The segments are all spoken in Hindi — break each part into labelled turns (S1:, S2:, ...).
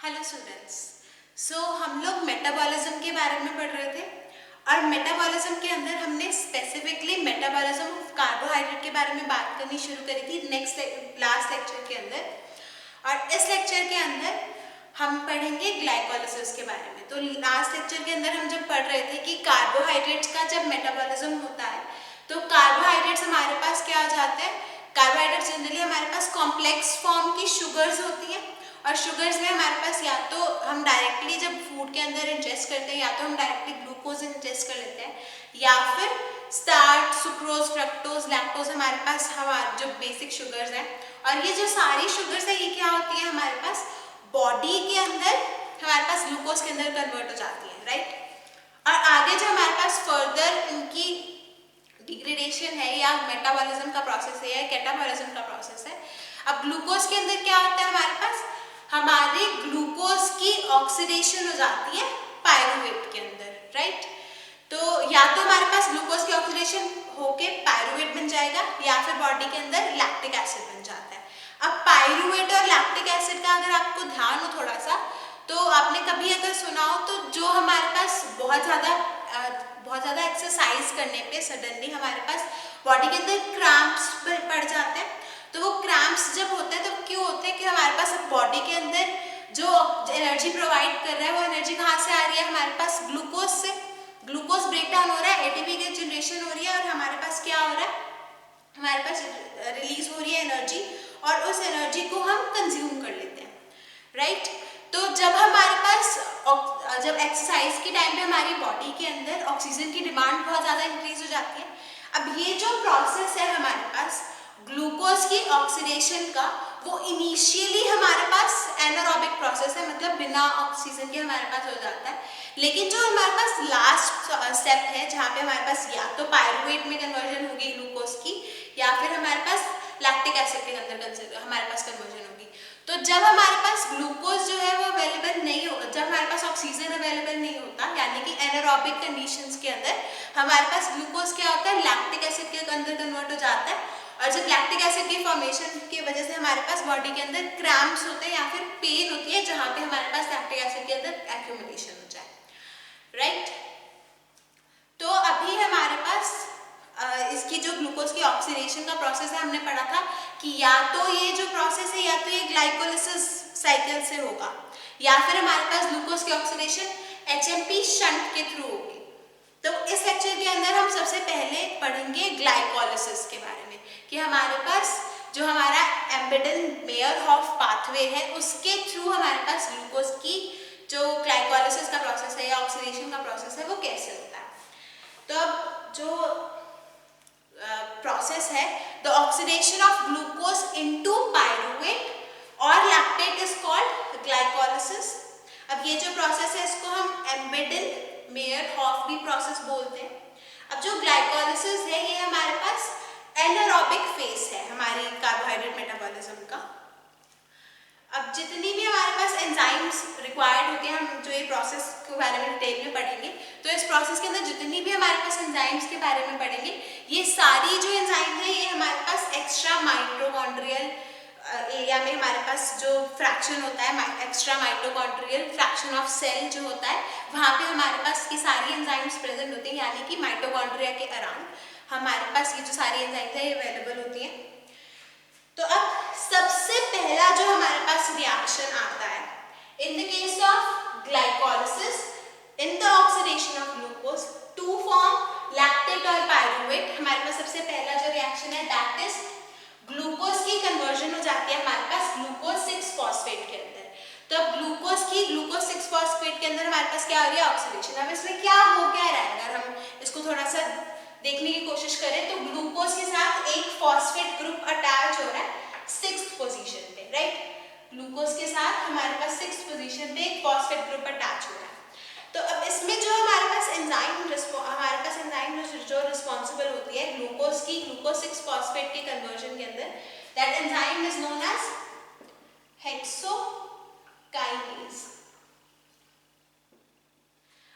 S1: Hello students. हम लोग मेटाबॉलिज्म के बारे में पढ़ रहे थे और मेटाबॉलिज्म के अंदर हमने स्पेसिफिकली मेटाबॉलिज्म ऑफ कार्बोहाइड्रेट के बारे में बात करनी शुरू करी थी लास्ट लेक्चर के अंदर। और इस लेक्चर के अंदर हम पढ़ेंगे ग्लाइकोलाइसिस के बारे में। तो लास्ट लेक्चर के अंदर हम जब पढ़ रहे थे कि कार्बोहाइड्रेट्स का जब मेटाबॉलिज्म होता है तो कार्बोहाइड्रेट्स हमारे पास क्या आ जाते हैं। कार्बोहाइड्रेट्स जनरली हमारे पास कॉम्प्लेक्स फॉर्म की शुगर्स होती हैं और शुगर्स में हमारे पास या तो हम डायरेक्टली जब फूड के अंदर इंजेस्ट करते हैं या तो हम डायरेक्टली ग्लूकोज इंजेस्ट कर लेते हैं या फिर स्टार्च, सुक्रोज, फ्रक्टोज, लैक्टोज हमारे पास हमारे जो बेसिक शुगर्स हैं। और ये जो सारी शुगर्स है ये क्या होती है हमारे पास बॉडी के अंदर हमारे पास ग्लूकोज के अंदर कन्वर्ट हो जाती है, राइट। और आगे जो हमारे पास फर्दर इनकी डिग्रेडेशन है या मेटाबॉलिज्म का प्रोसेस है या कैटाबॉलिज्म का प्रोसेस है। अब ग्लूकोज के अंदर क्या होता है हमारे पास हमारे ग्लूकोज की ऑक्सीडेशन हो जाती है पायरूवेट के अंदर, राइट। तो या तो हमारे पास ग्लूकोज की ऑक्सीडेशन होके पायरूवेट बन जाएगा या फिर बॉडी के अंदर लैक्टिक एसिड बन जाता है। अब पायरूवेट और लैक्टिक एसिड का अगर आपको ध्यान हो थोड़ा सा तो आपने कभी अगर सुना हो तो जो हमारे पास बहुत ज़्यादा एक्सरसाइज करने पे सडनली हमारे पास बॉडी के अंदर क्रैम्प्स पड़ जाते हैं। तो वो क्रैम्प्स जब होते हैं तो क्यों होते हैं कि हमारे पास बॉडी के अंदर जो एनर्जी प्रोवाइड कर रहा है वो एनर्जी कहाँ से आ रही है हमारे पास ग्लूकोज से। ग्लूकोज ब्रेक डाउन हो रहा है, एटीपी की जनरेशन हो रही है और हमारे पास क्या हो रहा है हमारे पास रिलीज हो रही है एनर्जी और उस एनर्जी को हम कंज्यूम कर लेते हैं, राइट। तो जब हमारे पास जब एक्सरसाइज के टाइम पे हमारी बॉडी के अंदर ऑक्सीजन की डिमांड बहुत ज़्यादा इंक्रीज हो जाती है। अब ये जो प्रोसेस है हमारे पास ग्लूकोज की ऑक्सीडेशन का वो इनिशियली हमारे पास एनारोबिक प्रोसेस है, मतलब बिना ऑक्सीजन के हमारे पास हो जाता है। लेकिन जो हमारे पास लास्ट स्टेप है जहाँ पे हमारे पास या तो पायरूवेट में कन्वर्जन होगी ग्लूकोज की या फिर हमारे पास लैक्टिक एसिड के अंदर हमारे पास कन्वर्जन होगी। तो जब हमारे पास ग्लूकोज जो है वो अवेलेबल नहीं होगा, जब हमारे पास ऑक्सीजन अवेलेबल नहीं होता यानी कि एनारोबिक कंडीशंस के अंदर हमारे पास ग्लूकोज क्या होता है लैक्टिक एसिड के अंदर कन्वर्ट हो जाता है। और जब लैक्टिक एसिड की फॉर्मेशन की वजह से हमारे पास बॉडी के अंदर क्रैम्प्स होते हैं या फिर पेन होती है जहाँ पे हमारे पास लैक्टिक एसिड के अंदर एक्यूमुलेशन हो जाए, राइट। तो अभी हमारे पास इसकी जो ग्लूकोज की ऑक्सीडेशन का प्रोसेस है हमने पढ़ा था कि या तो ये जो प्रोसेस है या तो ये ग्लाइकोलाइसिस साइकिल से होगा या फिर हमारे पास ग्लूकोज की ऑक्सीडेशन एचएमपी शंट के थ्रू होगी। तो इस लेक्चर के अंदर हम सबसे पहले पढ़ेंगे ग्लाइकोलाइसिस के बारे में कि हमारे पास जो हमारा एम्बेडन-मेयरहोफ पाथवे है उसके थ्रू हमारे पास ग्लूकोज की जो ग्लाइकोलाइसिस का प्रोसेस है या ऑक्सीडेशन का प्रोसेस है वो कैसे होता है। तो अब जो प्रोसेस है the oxidation of glucose into pyruvate और लैक्टेट इज कॉल्ड ग्लाइकोलाइसिस। अब ये जो प्रोसेस है इसको हम एम्बेडन-मेयरहोफ भी प्रोसेस बोलते हैं। अब जो ग्लाइकोलाइसिस है ये हमारे पास एनारोबिक फेज है हमारी कार्बोहाइड्रेट मेटाबॉलिज्म का। अब जितनी भी हमारे पास एंजाइम्स रिक्वायर्ड होते हैं हम जो ये प्रोसेस के बारे में डिटेल में पढ़ेंगे तो इस प्रोसेस के अंदर जितनी भी हमारे पास एंजाइम्स के बारे में पढ़ेंगे ये सारी जो एंजाइम है ये हमारे पास एक्स्ट्रा माइटोकॉन्ड्रियल एरिया में हमारे पास जो फ्रैक्शन होता है extra mitochondrial fraction of cell जो होता है वहाँ पे हमारे पास ये सारी एंजाइम्स प्रेजेंट होती हैं यानी कि माइटोकॉन्ड्रिया के अराउंड हमारे पास ये जो सारी एंजाइम्स है ये अवेलेबल होती हैं। तो अब सबसे पहला जो हमारे पास रिएक्शन आता है in the case of glycolysis in the oxidation of glucose to form lactate और पायरूवेट हमारे पास सबसे पहला जो रिएक्शन है दैट इज ग्लूकोज की कन्वर्जन हो जाती है हमारे पास ग्लूकोज 6 फॉस्फेट के अंदर। तो अब ग्लूकोज 6 फॉस्फेट के अंदर हमारे पास क्या हो रही है ऑक्सीडेशन। अब इसमें क्या हो क्या रहा है अगर हम इसको थोड़ा सा देखने की कोशिश करें तो ग्लूकोज के साथ एक फॉस्फेट ग्रुप अटैच हो रहा है 6th पोजीशन पे, राइट। ग्लूकोज के साथ हमारे पास 6th पोजीशन पे एक फॉस्फेट ग्रुप अटैच हो रहा है। तो अब इसमें जो हमारे पास एंजाइम जो रिस्पॉन्सिबल होती है ग्लूकोज 6 फॉस्फेट के कन्वर्जन के अंदर that enzyme is known as hexokinase.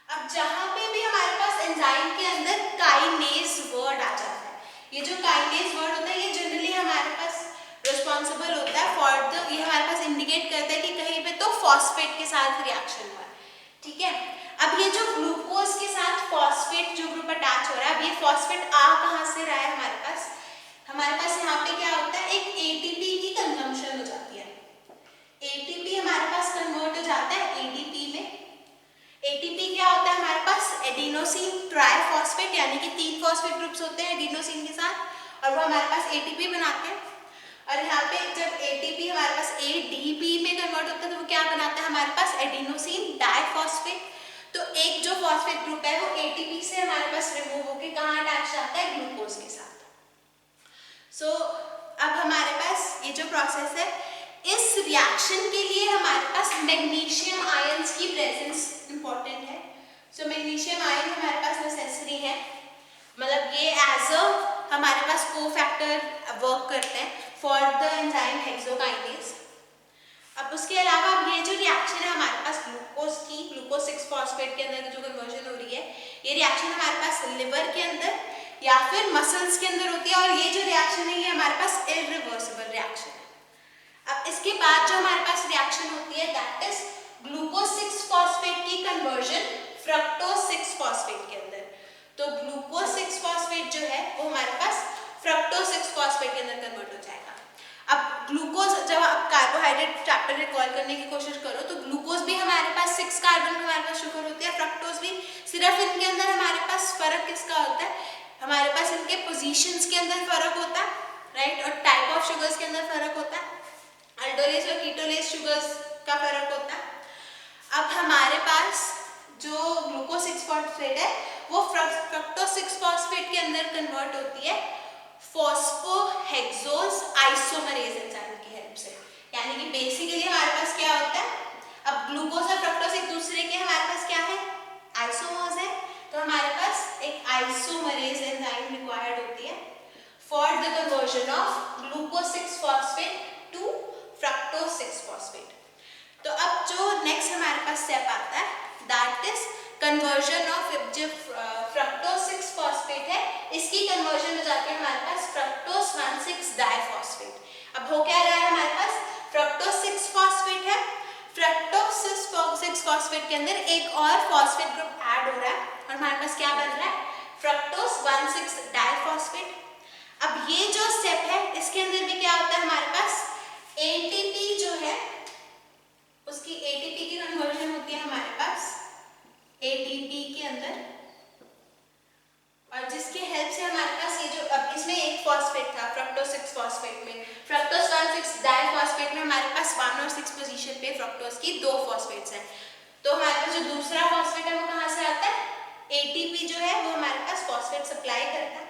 S1: अब जहां पे भी हमारे पास एंजाइम के अंदर काइनेज वर्ड आ जाता है, ये जो काइनेज वर्ड होता है ये जनरली हमारे पास रिस्पॉन्सिबल होता है फॉर द ये हमारे पास इंडिकेट करता है कि कहीं पे तो फॉस्फेट के साथ रिएक्शन हुआ है, ठीक है। अब ये जो ग्लूकोज के साथ फॉस्फेट जो ग्रुप अटैच हो रहा है, अब ये फॉस्फेट आ कहाँ से रहा है हमारे पास? हमारे पास यहाँ पे क्या होता है, एक एटीपी की कंजम्पशन हो जाती है। एटीपी हमारे पास कन्वर्ट हो जाता है एडीपी में। एटीपी क्या होता है हमारे पास? एडिनोसिन ट्राइफॉस्फेट, यानी कि 3 फॉस्फेट ग्रुप्स होते हैं एडिनोसिन के साथ, और वो हमारे पास एटीपी बनाते हैं। और यहाँ पे जब एटीपी हमारे पास एडीपी में कन्वर्ट होता है तो वो क्या बनाता है हमारे पास? Adenosine diphosphate. तो एक जो फॉस्फेट ग्रुप है वो एटीपी से हमारे पास रिमूव होकर कहाँ अटैच जाता है? ग्लूकोज के साथ। सो अब हमारे पास ये जो प्रोसेस है, इस रिएक्शन के लिए हमारे पास मैग्नीशियम आयंस की प्रेजेंस इंपॉर्टेंट है। सो मैग्नीशियम आयन हमारे पास नेसेसरी है, मतलब ये एज अ हमारे पास कोफैक्टर वर्क करते हैं फॉर द एंजाइम हेक्सोकाइनेज। अब उसके अलावा अब ये जो रिएक्शन है हमारे पास ग्लूकोज की, ग्लूकोज 6 फॉस्फेट के अंदर जो कन्वर्जन हो रही है, ये रिएक्शन हमारे पास लिवर के अंदर या फिर मसल्स के अंदर होती है, और ये जो रिएक्शन है ये हमारे पास इरिवर्सिबल रिएक्शन है। अब इसके बाद जो हमारे पास रिएक्शन होती है दैट इज ग्लूकोज 6 फॉस्फेट की कन्वर्जन फ्रक्टोज 6 फॉस्फेट के अंदर। तो ग्लूकोज 6 फॉस्फेट जो है वो हमारे पास फ्रक्टोज 6 फॉस्फेट के अंदर कन्वर्ट हो जाएगा। अब ग्लूकोज, जब आप कार्बोहाइड्रेट चैप्टर रिकॉल करने की कोशिश करो तो ग्लूकोज भी हमारे पास 6 कार्बन हमारे पास शुगर होती है, फ्रक्टोज भी। सिर्फ इनके अंदर हमारे पास फर्क किसका होता है? हमारे पास इनके पोजीशंस के अंदर फर्क होता है, राइट, और टाइप ऑफ शुगर्स के अंदर फर्क होता है, अल्डोलेज और कीटोलेज शुगर्स का फर्क होता है। अब हमारे पास जो ग्लूकोज 6 फॉस्फेट है वो फ्रक्टोज 6 फॉस्फेट के अंदर कन्वर्ट होती है फॉस्फोहेक्सोज आइसोमरेज एंजाइम की हेल्प से। यानी कि बेसिकली हमारे पास क्या होता है, अब ग्लूकोज और फ्रक्टोज एक दूसरे के हमारे पास क्या है? आइसोमर्स है। तो हमारे पास एक आइसोमरेज एंजाइम रिक्वायर्ड होती है for the conversion of glucose 6 phosphate to fructose 6 phosphate. तो अब जो नेक्स्ट हमारे पास स्टेप आता है दैट इज कन्वर्जन ऑफ, जो फ्रक्टोज 6 फॉस्फेट है इसकी कन्वर्जन हो जाती है हमारे पास फ्रक्टोज 1,6 डाइफॉस्फेट। अब हो क्या रहा है हमारे पास? फ्रक्टोज 6 फॉस्फेट है, फ्रक्टोज 6 फॉस्फेट के अंदर एक और फॉस्फेट ग्रुप ऐड हो रहा है और हमारे पास क्या बन रहा है? Fructose 1,6 diphosphate. अब ये जो स्टेप है इसके अंदर भी क्या होता है हमारे पास? एटीपी जो है उसकी एटीपी की कन्वर्जन होती है हमारे पास एटीपी के अंदर, और जिसके हेल्प से हमारे पास ये जो, अब इसमें एक फॉस्फेट था फ्रक्टोज 6 फॉस्फेट में, फ्रक्टोज 1,6 डाइफॉस्फेट में हमारे पास 1 और 6 पोजीशन पे फ्रक्टोज की 2 फॉस्फेट्स हैं। तो हमारे पास जो दूसरा फॉस्फेट है वो कहाँ से आता है? एटीपी जो है वो हमारे पास फॉस्फेट सप्लाई करता है।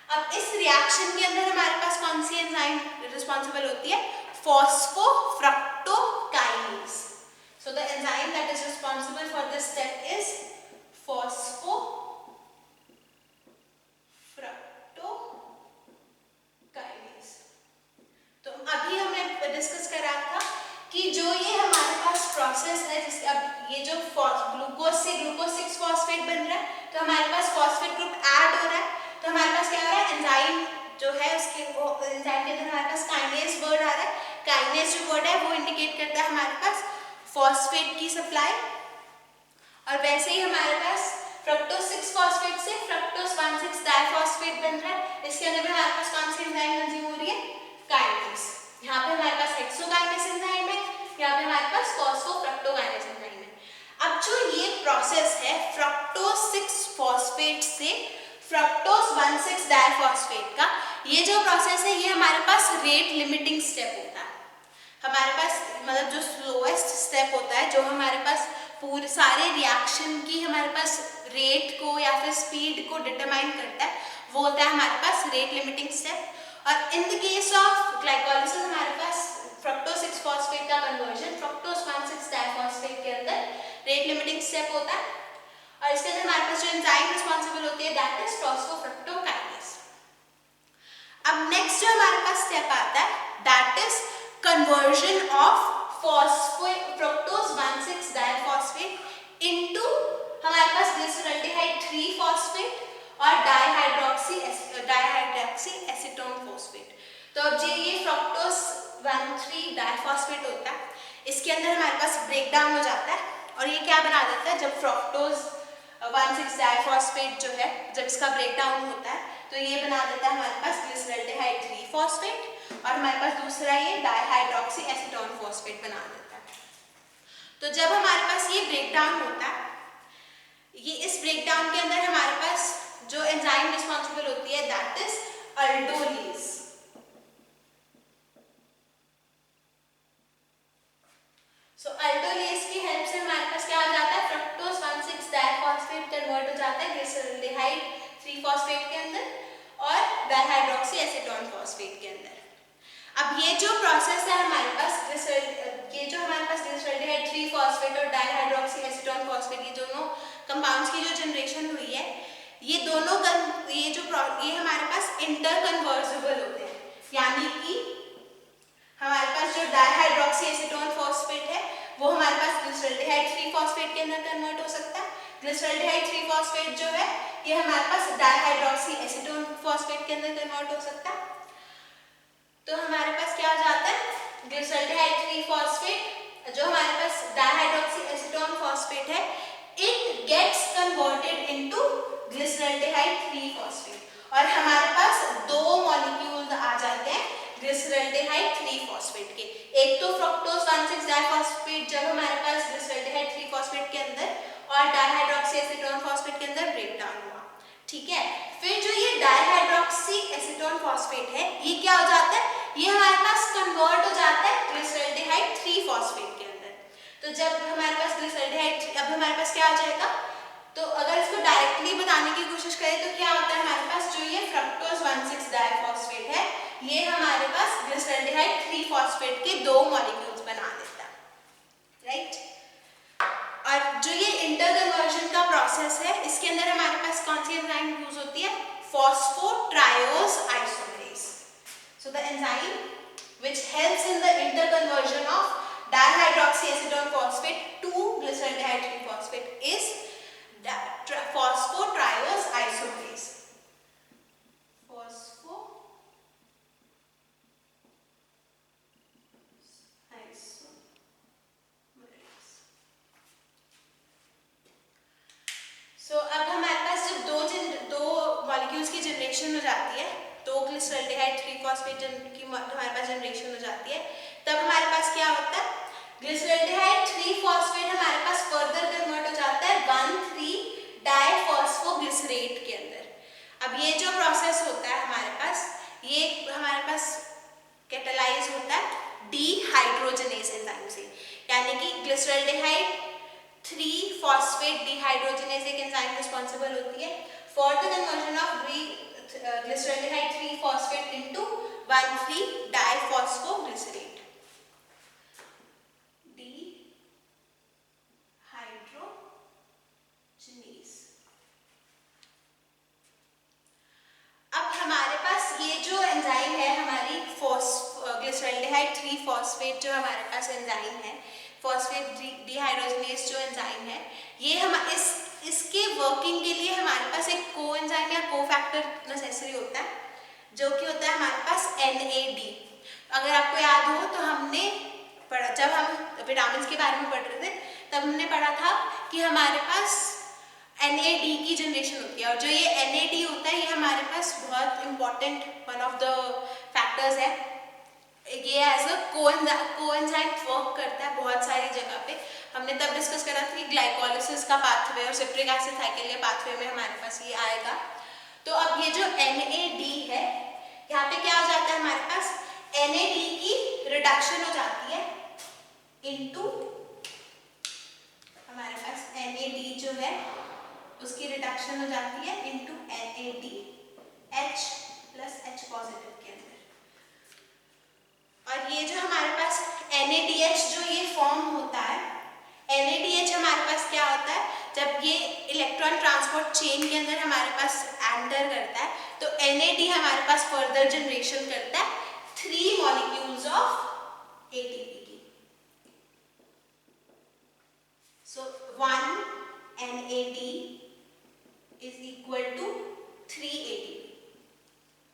S1: अब इस रिएक्शन के अंदर हमारे पास कौन सी एंजाइम रिस्पॉन्सिबल होती है? फॉस्फोफ्रक्टोकाइनेज। So the enzyme that is responsible for this step is phosphofructokinase। तो अभी हमने डिस्कस करा था कि जो ये हमारे पास प्रोसेस है, जिसके अब ये जो ग्लूकोज से ग्लूकोज 6 फॉस्फेट बन रहा है तो हमारे पास फॉस्फेट ग्रुप ऐड हो रहा है, तो हमारे पास क्या हो रहा है? एंजाइम जो है उसके वो एंजाइम के अंदर हमारे पास काइनेज वर्ड आ रहा है। काइनेज जो वर्ड है वो इंडिकेट करता है हमारे पास फॉस्फेट की सप्लाई, और वैसे ही हमारे पास फ्रक्टोज 6 फॉस्फेट से फ्रक्टोज 1,6 डाइफॉस्फेट बन रहा है। इसके अंदर भी हमारे पास कौन सी एंजाइम कंज्यूम हो रही है? काइनेज। यहाँ पे हमारे पास हेक्सोकाइनेज एंजाइम है, यहाँ पे हमारे पास फॉस्फोफ्रक्टोकाइनेज एंजाइम है। अब जो ये प्रोसेस है फ्रक्टोज 6 फॉस्फेट से फ्रक्टोज 1,6 डाइफॉस्फेट का, ये जो प्रोसेस है ये हमारे पास रेट लिमिटिंग स्टेप होता है। हमारे पास मतलब जो स्लोएस्ट स्टेप होता है, जो हमारे पास पूरे सारे रिएक्शन की हमारे पास रेट को या फिर स्पीड को डिटरमाइन करता है, वो होता है हमारे पास रेट लिमिटिंग स्टेप। और in the case of glycolysis हमारे पास फ्रक्टोज 6 फॉस्फेट का कन्वर्जन फ्रक्टोज 1,6 डाइफॉस्फेट के अंदर रेट लिमिटिंग स्टेप होता है, और इसके अंदर हमारे पास जो एंजाइम रिस्पॉन्सिबल होती है दैट इज फॉस्फोफ्रक्टोकाइनेज। अब नेक्स्ट जो हमारे पास स्टेप आता है that is conversion of fructose 1,6 diphosphate into हमारे पास ग्लिसरल्डिहाइड 3 फॉस्फेट और डाइहाइड्रोक्सी एसीटोन फॉस्फेट। तो अब ये फ्रक्टोज 1,3 डाइफॉस्फेट होता है, इसके अंदर हमारे पास ब्रेक डाउन हो जाता है और ये क्या बना देता है, जब फ्रक्टोज 1,6 डाइफॉस्फेट जो है जब इसका ब्रेक डाउन होता है तो ये बना देता है हमारे पास ग्लिसरल्डिहाइड 3 फॉस्फेट और हमारे पास दूसरा ये डाइहाइड्रोक्सी एसीटोन फॉस्फेट बना देता है। तो जब हमारे पास ये ब्रेक डाउन होता है, ये इस ब्रेक डाउन के अंदर हमारे पास जो एंजाइम रिस्पॉन्सिबल होती है दैट इज अल्डोलेज। सो अल्डोलेज की हेल्प से हमारे पास क्या हो जाता है, फ्रक्टोज 1,6 डाइफॉस्फेट कन्वर्ट हो जाता है ग्लिसरल्डिहाइड 3 फॉस्फेट के अंदर और डाइहाइड्रोक्सी एसीटोन फॉस्फेट के अंदर। अब ये जो प्रोसेस है हमारे पास ग्लिसरल्डिहाइड 3 फॉस्फेट और डाइहाइड्रोक्सी एसीटोन फॉस्फेट, ये दोनों कंपाउंड्स की जो जनरेशन हुई है, ये दोनों ये हमारे पास इंटर कन्वर्जिबल होते हैं, यानी कि हमारे पास जो डाइहाइड्रोक्सी एसीटोन फॉस्फेट है वो हमारे पास ग्लिसरल्डिहाइड 3 फॉस्फेट के अंदर कन्वर्ट हो सकता है। ग्लिसरल्डिहाइड 3 फॉस्फेट जो है ये हमारे पास डाइहाइड्रोक्सी एसीटोन फॉस्फेट के अंदर कन्वर्ट हो सकता है। तो हमारे पास क्या हो जाता है, ग्लिसरल्डिहाइड 3 फॉस्फेट जो हमारे पास डाइहाइड्रोक्सी एसीटोन फॉस्फेट है, it gets converted into glyceraldehyde 3 phosphate और हमारे पास दो मॉलिक्यूल्स आ जाते हैं ग्लिसरल्डिहाइड 3 फॉस्फेट के। एक तो फ्रक्टोज 1,6 डाइफॉस्फेट जब हमारे पास ग्लिसरल्डिहाइड 3 फॉस्फेट के अंदर और डाइहाइड्रोक्सी एसीटोन फॉस्फेट के अंदर ब्रेक डाउन हुआ, ठीक है। फिर जो ये डाइहाइड्रोक्सी एसीटोन फॉस्फेट है ये क्या हो जाता है, ये हमारे पास कन्वर्ट हो जाता है ग्लिसरल्डिहाइड 3 फॉस्फेट के अंदर। तो जब हमारे पास ग्लिसरल्डिहाइड, अब हमारे पास क्या आ जाएगा, तो अगर इसको डायरेक्टली बताने की कोशिश करें तो क्या होता है हमारे पास, जो ये फ्रक्टोज 1,6 डाइफॉस्फेट है ये हमारे पास ग्लिसरल्डिहाइड 3 फॉस्फेट के दो मॉलिक्यूल्स बना देता है, राइट। और जो ये इंटर कन्वर्जन का प्रोसेस है इसके अंदर हमारे पास कौन सी एंजाइम यूज होती है, phosphotriose isomerase. So the enzyme which helps in the interconversion of dihydroxy acetone phosphate to glyceraldehyde 3 phosphate is phosphotriose isomerase. So, अब हमारे पास जब दो मॉलिक्यूल्स की जनरेशन हो जाती है, दो ग्लिसरल्डिहाइड 3 फॉस्फेट की हमारे पास जनरेशन हो जाती है, तब हमारे पास क्या होता है, ग्लिसरल्डिहाइड 3 फॉस्फेट हमारे पास फर्दर कन्वर्ट हो जाता है 1,3 डाइफॉस्फोग्लिसरेट के अंदर। अब ये जो प्रोसेस होता है हमारे पास, ये हमारे पास कैटालाइज होता है डीहाइड्रोजनेज एंजाइम से, यानी कि ग्लिसरल्डिहाइड 3 फॉस्फेट डिहाइड्रोजनेज एक एंजाइम रिस्पॉन्सिबल होती है for the conversion of glyceraldehyde 3 phosphate into 1,3 डाइफॉस्फोग्लिसरेट। अब हमारे पास ये जो एंजाइम है हमारी ग्लिसरल्डिहाइड 3 फॉस्फेट जो हमारे पास एंजाइम है, फॉस्फेट डिहाइड्रोजनेज जो एंजाइम है, ये हम इसके वर्किंग के लिए हमारे पास एक कोएंजाइम या कोफैक्टर नेसेसरी होता है, जो कि होता है हमारे पास NAD। अगर आपको याद हो तो हमने पढ़ा, जब हम विटामिन के बारे में पढ़ रहे थे तब हमने पढ़ा था कि हमारे पास NAD की जनरेशन होती है, और जो ये NAD होता है ये हमारे पास बहुत important one of the factors है। ये एज अ कोएंजाइम वर्क करता है बहुत सारी जगह पे। हमने तब डिस्कस करा था कि ग्लाइकोलिसिस का पाथवे और सिट्रिक एसिड साइकिल के पाथवे में हमारे पास ये आएगा। तो अब ये जो NAD है, यहाँ पे क्या हो जाता है हमारे पास, NAD की रिडक्शन हो जाती है इनटू हमारे पास NAD जो है उसकी रिडक्शन हो जाती है into NADH plus H positive के अंदर। और ये जो हमारे पास NADH जो ये फॉर्म होता है, NADH हमारे पास क्या होता है, जब ये इलेक्ट्रॉन ट्रांसपोर्ट चेन के अंदर हमारे पास एंटर करता है तो NAD हमारे पास फर्दर जनरेशन करता है 3 मॉलिक्यूल्स ऑफ ATP की। So 1 NAD is equal to 3 ATP,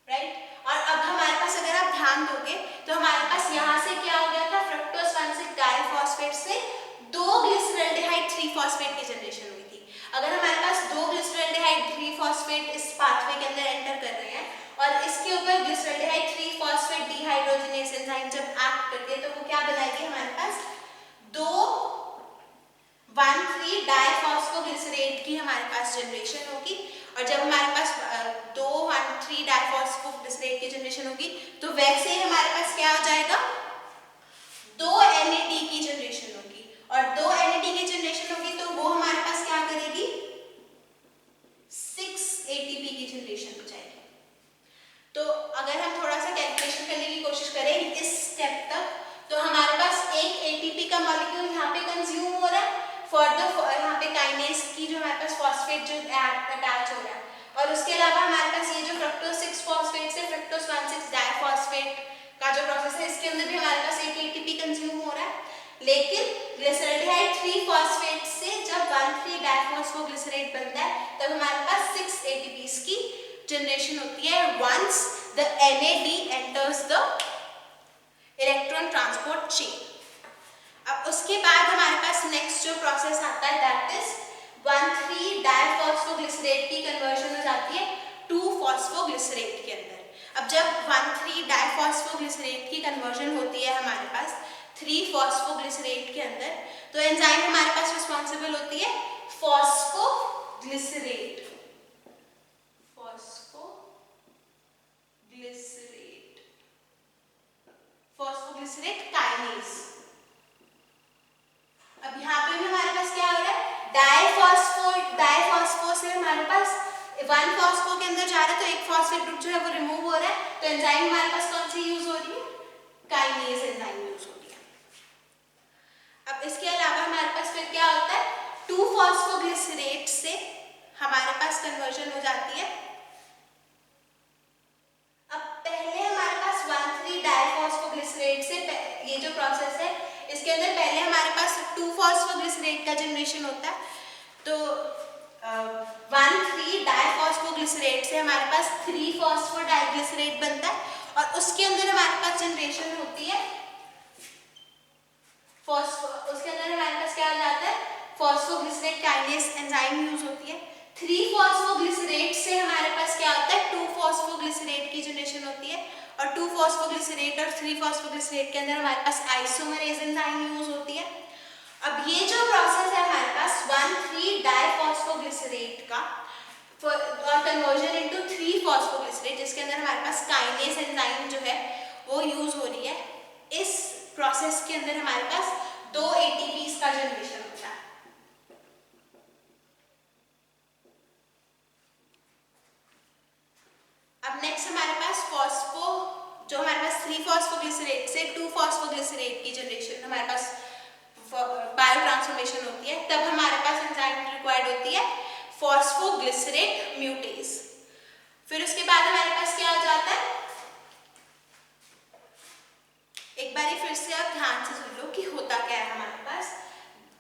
S1: right. और अब हमारे पास अगर आप ध्यान दोगे तो हमारे पास यहाँ से क्या हो गया था, फ्रक्टोज 1,6 डाइफॉस्फेट अगर हमारे पास दो ग्लिसरॉल्डिहाइड 3-फॉस्फेट इस पाथवे के अंदर एंटर कर रहे हैं और इसके ऊपर ग्लिसरॉल्डिहाइड 3-फॉस्फेट डिहाइड्रोजनेज एंजाइम जब एक्ट करती है तो वो क्या बनाएगी, हमारे पास दो 1,3 डाइफॉस्फोग्लिसरेट की हमारे पास जनरेशन होगी। और जब हमारे पास दो 1,3 डाइफॉस्फोग्लिसरेट की जनरेशन होगी तो वैसे ही हमारे पास क्या हो जाएगा, दो NAD की जनरेशन होगी। और दो NAD की जनरेशन होगी तो वो हमारे पास क्या करेगी, 6 ATP की जनरेशन हो जाएगी। तो अगर हम थोड़ा सा कैलकुलेशन करने की कोशिश करें इस स्टेप तक, तो हमारे पास एक ATP का मॉलिक्यूल यहाँ पे कंज्यूम हो रहा है फॉर द यहाँ पे काइनेज की जो हमारे पास फॉस्फेट जो अटैच हो रहा है, और उसके अलावा हमारे पास ये जो फ्रक्टोज 6-फॉस्फेट से फ्रक्टोज 1,6 डाइफॉस्फेट का जो प्रोसेस है इसके अंदर भी हमारे पास एक ATP कंज्यूम हो रहा है। लेकिन ग्लिसरॉल्डिहाइड 3-फॉस्फेट से जब 1,3 डाइफॉस्फोग्लिसरेट बनता है तब हमारे पास 6 ATPs की जनरेशन होती है once the NAD enters the electron transport chain. अब उसके बाद हमारे पास नेक्स्ट जो प्रोसेस आता है दैट इज 1,3 डाइफॉस्फोग्लिसरेट की कन्वर्जन हो जाती है 2-फॉस्फोग्लिसरेट के अंदर। अब जब 1,3 डाइफॉस्फोग्लिसरेट की कन्वर्जन होती है हमारे पास 3-फॉस्फोग्लिसरेट के अंदर, तो एंजाइम हमारे पास रिस्पॉन्सिबल होती है फॉस्फोग्लिसरेट काइनेज। अब यहाँ पे भी हमारे पास क्या हो रहा है, डाइफॉस्फो से हमारे पास 1-फॉस्फो के अंदर जा रहा है तो एक फॉस्फेट ग्रुप जो है वो रिमूव हो रहा है, तो एंजाइम हमारे पास कौन सी यूज हो रही है, काइनेज एंजाइम यूज हो रही है। अब इसके अलावा हमारे पास फिर क्या होता है, 2-फॉस्फोग्लिसरेट से हमारे पास कन्वर्जन हो जाती है। अब पहले हमारे पास 1,3 डाइफॉस्फोग्लिसरेट से ये जो प्रोसेस है इसके अंदर पहले हमारे पास 2-फॉस्फोग्लिसरेट का जनरेशन होता है, तो 1,3 डाइफॉस्फोग्लिसरेट से हमारे पास 3-फॉस्फोडाइग्लिसरेट बनता है और उसके अंदर हमारे पास जनरेशन होती है उसके अंदर हमारे पास क्या हो जाता है, फॉस्फोग्लिसरेट काइनेज एंजाइम यूज होती है। 3-फॉस्फोग्लिसरेट से हमारे पास क्या होता है, 2-फॉस्फोग्लिसरेट की जनरेशन होती है और 2-फॉस्फोग्लिसरेट और 3-फॉस्फोग्लिसरेट के अंदर हमारे पास आइसोमरेज एंजाइम यूज होती है। अब ये जो प्रोसेस है हमारे पास 1,3 डाइफॉस्फोग्लिसरेट का और कन्वर्जन इनटू 3-फॉस्फोग्लिसरेट जिसके अंदर हमारे पास काइनेज एंजाइम जो है वो यूज हो रही है, इस प्रोसेस के अंदर हमारे पास 2 ATPs का जनरेशन होता है। अब नेक्स्ट हमारे पास जो हमारे पास 3-फॉस्फोग्लिसरेट से 2-फॉस्फोग्लिसरेट की जनरेशन हमारे पास बायो ट्रांसफॉर्मेशन होती है, तब हमारे पास एंजाइम रिक्वायर्ड होती है फॉस्फोग्लिसरेट म्यूटेज। फिर उसके बाद हमारे पास क्या हो जाता है, एक बार फिर से आप ध्यान से सुन लो कि होता क्या है। हमारे पास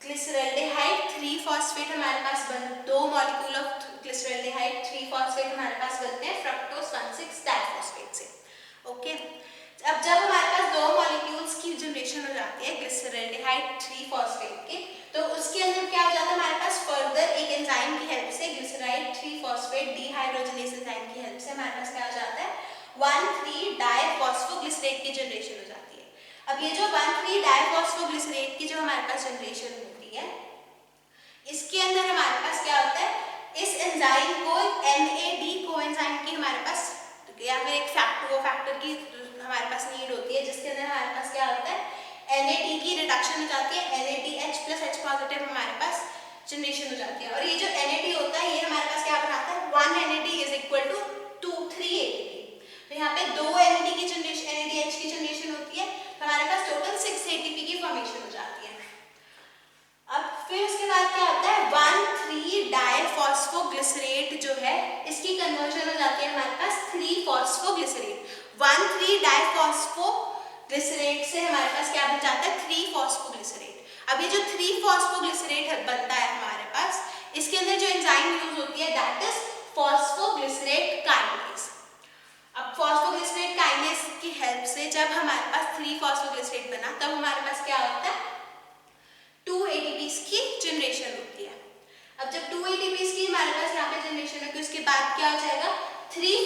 S1: ग्लिसरॉल्डिहाइड 3-फॉस्फेट हमारे पास दो मॉलिक्यूल ऑफ ग्लिसरॉल्डिहाइड 3-फॉस्फेट हमारे पास बनते हैं फ्रक्टोज 1,6 डाइफॉस्फेट से। ओके, अब जब हमारे पास दो मॉलिक्यूल्स की जनरेशन हो जाती है ग्लिसरॉल्डिहाइड 3-फॉस्फेट के, तो उसके अंदर क्या हो जाता है, हमारे पास फर्दर एक एंजाइम की हेल्प से ग्लिसराइड 3-फॉस्फेट डिहाइड्रोजनेज एंजाइम की हेल्प से हमारे पास क्या हो जाता है, 1,3 डाइफॉस्फोग्लिसरेट की जनरेशन हो जाती है। अब ये जो 1,3 डाइफॉस्फोग्लिसरेट की जो हमारे पास जनरेशन होती है, इसके अंदर हमारे पास क्या होता है, इस एंजाइम को NAD कोएंजाइम की हमारे पास या फिर एक फैक्टर की हमारे पास नीड होती है, जिसके अंदर हमारे पास क्या होता है, NAD की रिडक्शन हो जाती है, NADH प्लस H पॉजिटिव हमारे पास जनरेशन हो जाती है। और ये जो NAD होता है ये हमारे पास क्या बनाता है, 1 NAD is equal to 3 ATP। तो यहाँ पे 2 NAD की जनरेशन NADH की जनरेशन होती है, तो हमारे पास टोटल 6 ATP की फॉर्मेशन हो जाती है। अब फिर उसके बाद क्या होता है, 1,3 डाइफॉस्फोग्लिसरेट जो है इसकी कन्वर्जन हो जाती है हमारे पास 3-फॉस्फोग्लिसरेट। 1,3 डाइफॉस्फोग्लिसरेट से हमारे पास क्या बन जाता है, 3-फॉस्फोग्लिसरेट। अब ये जो 3-फॉस्फोग्लिसरेट बनता है हमारे पास, इसके अंदर जो एंजाइम यूज होती है दैट इज फॉस्फोग्लिसरेट काइनेज। अब फॉस्फोग्लिसरेट काइनेज की हेल्प से जब हमारे पास 3-फॉस्फोग्लिसरेट बना तब हमारे पास क्या होता है, 2 ATPs की जनरेशन होती है। अब जब 2 ATP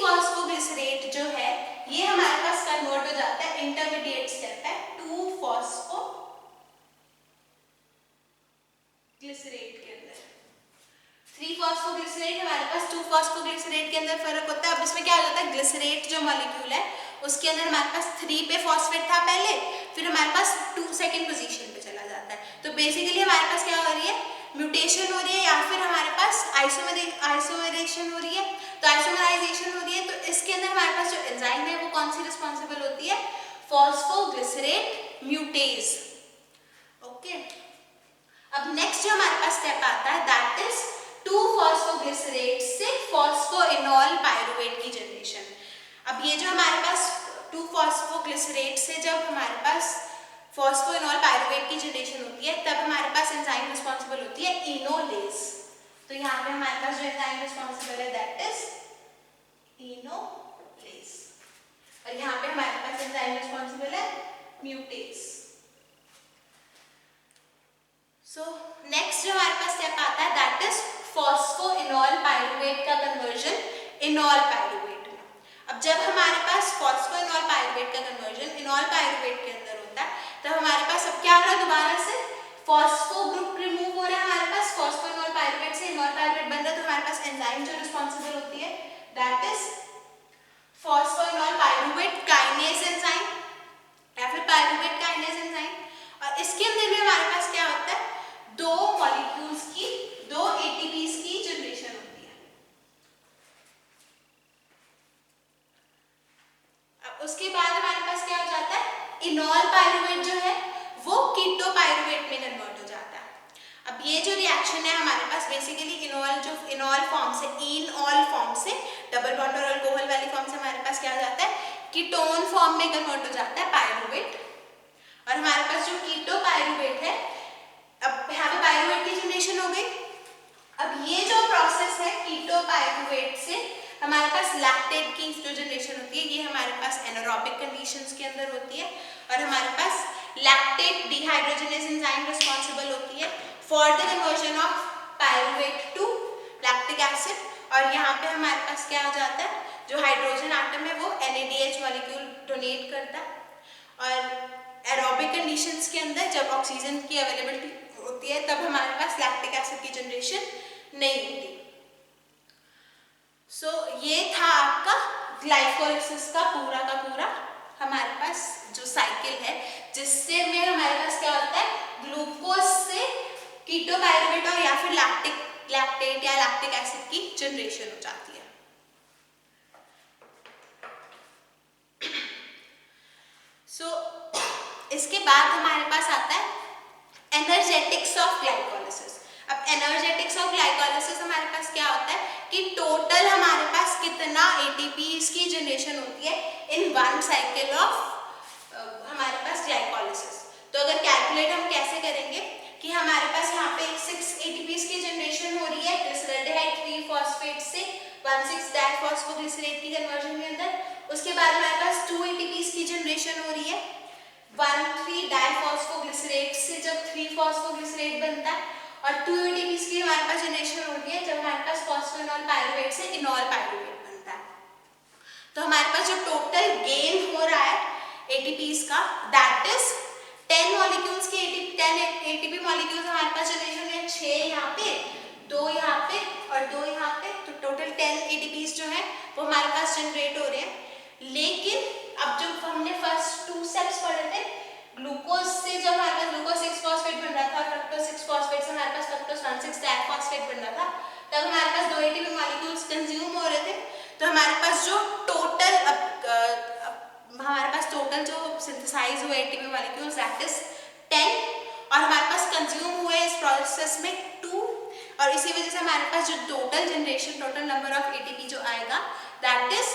S1: फॉस्फोग्लिसरेट जो है ये हमारे पास कन्वर्ट हो जाता है, इंटरमीडिएट स्टेप है 2-फॉस्फोग्लिसरेट के अंदर। 3-फॉस्फोग्लिसरेट हमारे पास 2-फॉस्फोग्लिसरेट के अंदर फर्क होता है। अब इसमें क्या हो जाता है, ग्लिसरेट जो मॉलिक्यूल है उसके अंदर हमारे पास 3 पे फॉस्फेट था पहले, फिर हमारे पास 2 सेकंड पोजीशन पे चला जाता है। तो बेसिकली हमारे पास क्या हो रही है, म्यूटेशन हो रही है या फिर हमारे पास आइसोमरेशन हो रही है। तो आइसोमराइजेशन हो रही है, तो इसके अंदर हमारे पास जो एंजाइम है वो कौन सी रिस्पॉन्सिबल होती है, फॉस्फोग्लिसरेट म्यूटेज। ओके, अब नेक्स्ट जो हमारे पास स्टेप आता है दैट इज 2-फॉस्फोग्लिसरेट से फॉस्फोइनॉल पायरुवेट की जनरेशन। अब ये जो हमारे पास 2-फॉस्फोग्लिसरेट से जब हमारे पास फॉस्फोइनॉल पायरुवेट की जनरेशन होती है तब हमारे पास एंजाइम रिस्पॉन्सिबल होती है इनोलेज। तो यहाँ पे हमारे पास जो एंजाइम रिस्पॉन्सिबल है दैट इज इनोलेज, और यहाँ पे हमारे पास एंजाइम रिस्पॉन्सिबल है म्यूटेज। सो नेक्स्ट जो हमारे पास स्टेप आता है दैट इज फॉस्फोइनॉल पायरुवेट का कन्वर्जन इनॉल पायरुवेट में। अब जब हमारे पास फॉस्फोइनॉल पायरुवेट का कन्वर्जन इनॉल पायरुवेट के अंदर होता है तब हमारे पास अब क्या हो रहा है, दोबारा से फॉस्फो ग्रुप रिमूव हो रहा है हमारे पास, फॉस्फोइनॉल पायरुवेट से इनॉल पायरुवेट बन रहा है। तो हमारे पास एंजाइम जो रिस्पॉन्सिबल होती है that is phosphoenol pyruvate kinase enzyme या फिर पायरुवेट काइनेज एंजाइम। और इसके अंदर भी हमारे पास क्या होता है, 2 मॉलिक्यूल्स की 2 एटीपीज की जनरेशन होती है। अब उसके बाद हमारे पास क्या हो जाता है, इनॉल पायरुवेट जो है वो कीटो पायरुवेट में कन्वर्ट हो जाता है। अब ये जो रिएक्शन है हमारे पास बेसिकली इनॉल फॉर्म से इनऑल फॉर्म से डबल बॉन्ड और अल्कोहल वाली फॉर्म से हमारे पास क्या हो जाता है, कीटोन फॉर्म में कन्वर्ट हो जाता है पायरुवेट। और हमारे पास जो कीटो पायरुवेट है, अब यहाँ पे पायरुवेट की जनरेशन हो गई। अब ये जो प्रोसेस है कीटो पायरुवेट से हमारे पास लैक्टेट की जो जनरेशन होती है ये हमारे पास एनारोबिक कंडीशंस के अंदर होती है, और हमारे पास लैक्टेट डिहाइड्रोजनेज एंजाइम रिस्पॉन्सिबल होती है for the conversion of pyruvate to lactic acid. और यहाँ पे हमारे पास क्या हो जाता है, जो हाइड्रोजन एटम है वो NADH मॉलिक्यूल डोनेट करता है। और एरोबिक कंडीशंस के अंदर जब ऑक्सीजन की अवेलेबिलिटी होती है तब हमारे पास लैक्टिक एसिड की जनरेशन नहीं होती। सो ये था आपका ग्लाइकोलाइसिस का पूरा हमारे पास जो साइकिल है, जिससे में हमारे पास क्या होता है, ग्लूकोज से कीटो पायरुवेट और या फिर लैक्टेट या लैक्टिक एसिड की जनरेशन हो जाती है। सो इसके बाद हमारे पास आता है एनर्जेटिक्स ऑफ ग्लाइकोलाइसिस। अब एनर्जेटिक्स ऑफ ग्लाइकोलाइसिस हमारे पास क्या होता है कि टोटल हमारे पास कितना एटीपीज की जनरेशन होती है इन 1 साइकिल ऑफ हमारे पास ग्लाइकोलाइसिस। तो अगर कैलकुलेट हम कैसे करेंगे कि हमारे पास यहाँ पे 6 एटीपीज की जनरेशन हो रही है ग्लिसरॉल्डिहाइड 3-फॉस्फेट से 1,6-डाइफॉस्फोग्लिसरेट की कन्वर्जन के अंदर। उसके बाद हमारे पास 2 एटीपीज की जनरेशन हो रही है 1,3-डाइफॉस्फोग्लिसरेट से जब 3-फॉस्फोग्लिसरेट बनता है, और 2 एटीपीज की हमारे पास जनरेशन होती है जब हमारे पास फॉस्फोइनॉल पायरुवेट से इनॉल पायरुवेट बनता है। तो हमारे पास जो टोटल गेन हो रहा है एटीपीज का दैट इज 10 मॉलिक्यूल्स के 10 एटीपी मॉलिक्यूल्स हमारे पास जनरेशन है, 6 यहाँ पे, 2 यहाँ पे और 2 यहाँ पे। तो टोटल 10 एटीपीज जो है वो हमारे पास जनरेट हो रहे हैं। लेकिन अब जो हमने फर्स्ट 2 स्टेप्स पढ़े थे, ग्लूकोज से जब हमारे पास ग्लूकोज 6-फॉस्फेट बन रहा था, फ्रक्टोज 6-फॉस्फेट से हमारे पास फ्रक्टोज 1,6-डाइफॉस्फेट बन रहा था, तब हमारे पास 2 एटीपी मॉलिक्यूल्स कंज्यूम हो रहे थे। तो हमारे पास जो टोटल जो सिंथेसाइज हुए एटीपी मॉलिक्यूल्स दैट इज 10, और हमारे पास कंज्यूम हुए इस प्रोसेस में 2, और इसी वजह से हमारे पास जो टोटल नंबर ऑफ एटीपी जो आएगा दैट इज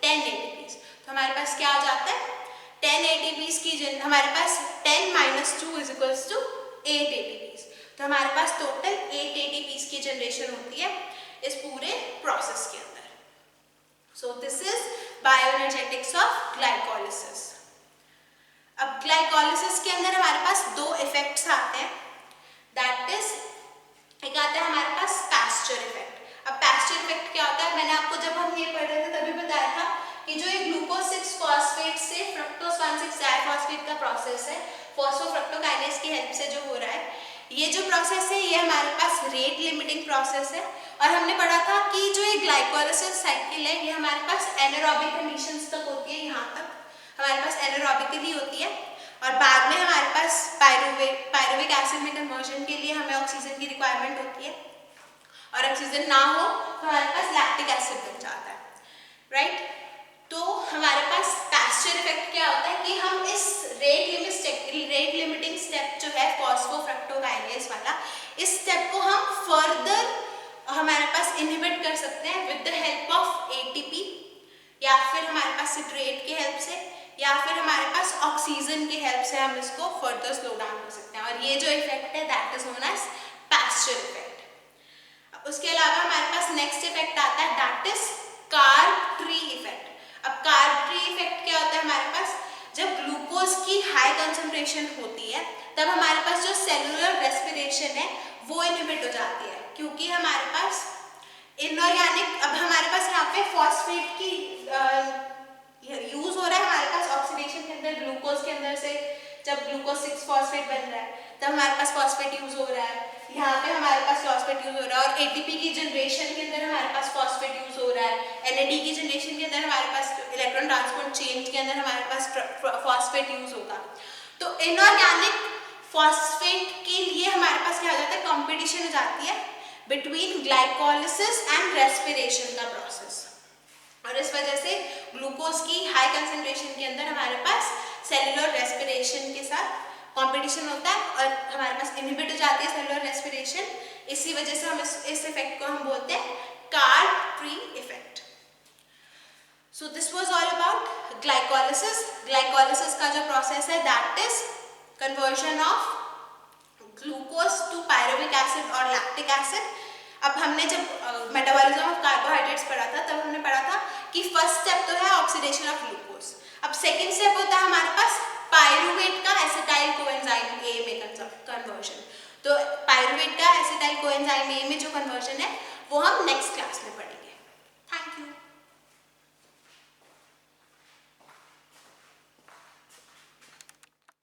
S1: 10 एटीपीज। तो हमारे पास क्या आ जाता है, 10 एटीपीज की हमारे पास 10 - 2 = 8 एटीपीज। तो हमारे पास टोटल 8 एटीपीज की जनरेशन होती है इस पूरे प्रोसेस के अंदर। So this is bioenergetics of glycolysis. अब ग्लाइकोलाइसिस के अंदर हमारे पास 2 इफेक्ट्स आते हैं, दैट इज एक आता है हमारे पास पैस्चर इफेक्ट। अब पैस्चर इफेक्ट क्या होता है, मैंने आपको जब हम ये पढ़ रहे थे तभी बताया का प्रोसेस है फॉस्फोफ्रक्टोकाइनेज की हेल्प से जो हो रहा है। ये जो प्रोसेस है ये हमारे पास रेट लिमिटिंग प्रोसेस है। और हमने पढ़ा था कि जो ये ग्लाइकोलाइसिस साइकिल है ये हमारे पास एनारोबिक कंडीशंस तक होती है, यहाँ तक हमारे पास एनारोबिकली होती है। और बाद में हमारे पास पायरुविक एसिड में कन्वर्जन के लिए हमें ऑक्सीजन की रिक्वायरमेंट होती है, और ऑक्सीजन ना हो तो हमारे पास लैक्टिक एसिड बन जाता है, राइट। तो हमारे पास पैस्चर इफेक्ट क्या होता है कि हम इस रेट लिमिटिंग स्टेप जो है फॉस्फोफ्रक्टोकाइनेज वाला, इस स्टेप को हम फर्दर हमारे पास इनहिबिट कर सकते हैं with the help of ATP, या फिर हमारे पास सिट्रेट की हेल्प से, या फिर हमारे पास ऑक्सीजन की हेल्प से हम इसको फर्दर स्लो डाउन कर सकते हैं। और ये जो इफेक्ट है that is known as Pasteur effect. उसके अलावा हमारे पास नेक्स्ट इफेक्ट आता है that is Crabtree effect. अब कार्ब ट्री इफेक्ट क्या होता है हमारे पास, जब ग्लूकोज की हाई कंसंट्रेशन होती है तब हमारे पास जो सेलुलर रेस्पिरेशन है वो इनहिबिट हो जाती है, क्योंकि हमारे पास इनऑर्गेनिक, अब हमारे पास यहाँ पे फॉस्फेट की यूज हो रहा है हमारे पास ऑक्सीडेशन के अंदर, ग्लूकोज के अंदर से जब ग्लूकोज 6 फॉस्फेट बन रहा है तब हमारे पास फॉस्फेट यूज हो रहा है, यहाँ पे हमारे पास फॉस्फेट यूज हो रहा है। और एटीपी की जनरेशन के अंदर हमारे पास फॉस्फेट यूज हो रहा है, एनएडी की जनरेशन के अंदर हमारे पास इलेक्ट्रॉन ट्रांसपोर्ट चेन के अंदर हमारे पास फॉस्फेट यूज होगा। तो इनऑर्गेनिक फॉस्फेट के लिए हमारे पास क्या हो जाता है, कंपटीशन हो जाती है बिटवीन ग्लाइकोलाइसिस एंड रेस्पिरेशन का प्रोसेस। और इस वजह से ग्लूकोज की हाई कंसंट्रेशन के अंदर हमारे पास सेलुलर रेस्पिरेशन के साथ कंपटीशन होता है और हमारे पास इनहिबिट हो जाती है सेलुलर रेस्पिरेशन। इसी वजह से हम इस इफेक्ट को हम बोलते हैं Crabtree effect. So this was all about glycolysis. Glycolysis का जो प्रोसेस है that is conversion of glucose to pyruvic acid और लैक्टिक एसिड। अब हमने जब मेटाबॉलिज्म ऑफ कार्बोहाइड्रेट्स पढ़ा था तब हमने पढ़ा था कि फर्स्ट स्टेप तो है ऑक्सीडेशन ऑफ ग्लूकोज। अब सेकेंड स्टेप होता है हमारे पास पायरुवेट का एसिटाइल कोएंजाइम ए में कन्वर्जन। तो पायरुवेट का एसिटाइल कोएंजाइम ए में जो कन्वर्जन है वो हम नेक्स्ट क्लास में पढ़ेंगे। Thank you.